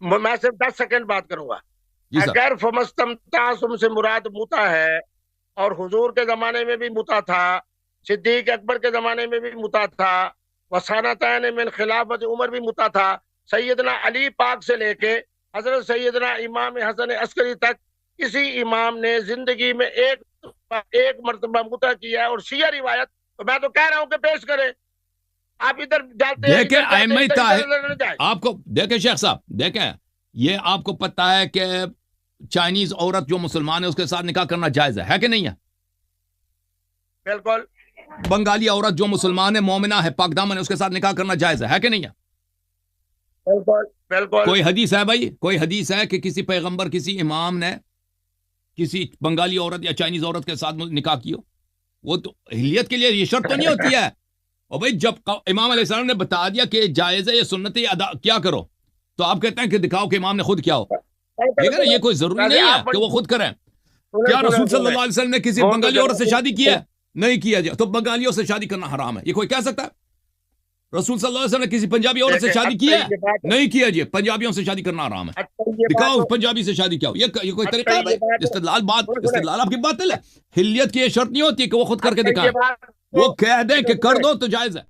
میں صرف 10 سیکنڈ بات کروں گا. جی صاحب. اگر فمستمتعتم سے مراد متا ہے، اور حضور کے زمانے میں بھی متا تھا، صدیق اکبر کے زمانے میں بھی متا تھا، وسانتین من خلافت عمر بھی متا تھا، سیدنا علی پاک سے لے کے حضرت سیدنا امام حسن عسکری تک کسی امام نے زندگی میں ایک مرتبہ متا کیا ہے. اور شیعہ روایت تو میں تو کہہ رہا ہوں کہ پیش کرے. آپ ادھر جاتے ہیں، دیکھیں ادھر جاتے ہیں، ائمہ ادھر نہ جائیں. آپ کو دیکھیں شیخ صاحب، دیکھیں یہ آپ کو پتہ ہے کہ چائنیز عورت جو مسلمان ہے اس کے ساتھ نکاح کرنا جائز ہے کہ نہیں ہے؟ بالکل. بنگالی عورت جو مسلمان ہے، مومنہ ہے، پاک دامن ہے، اس کے ساتھ نکاح کرنا جائز ہے کہ نہیں ہے؟ بالکل بالکل. کوئی حدیث ہے بھائی، کوئی حدیث ہے کہ کسی پیغمبر، کسی امام نے کسی بنگالی عورت یا چائنیز عورت کے ساتھ نکاح کیو؟ وہ تو اہلیت کے لیے یہ شرط تو نہیں ہوتی ہے. اور بھائی جب امام علیہ السلام نے بتا دیا کہ جائز ہے، یہ سنت ہے، یہ ادا کیا کرو، تو آپ کہتے ہیں کہ دکھاؤ کہ امام نے خود کیا ہو. ٹھیک ہے نا، یہ کوئی ضروری نہیں ہے کہ وہ خود کریں. کیا رسول صلی اللہ علیہ وسلم نے کسی بنگالی عورت سے شادی کی ہے؟ نہیں کیا جائے. تو بنگالیوں سے شادی کرنا حرام ہے، یہ کوئی کہہ سکتا ہے؟ رسول صلی اللہ علیہ وسلم نے کسی پنجابی عورت سے شادی کی ہے؟ نہیں کیا جی. پنجابیوں سے شادی کرنا حرام ہے. دکھاؤ پنجابی سے شادی کیا ہو. یہ کوئی طریقہ ہے بھائی؟ استدلال آپ کی باطل ہے. حلیت کی یہ شرط نہیں ہوتی کہ وہ خود کر کے دکھائیں. وہ کہہ دیں کہ کر دو تو جائز ہے.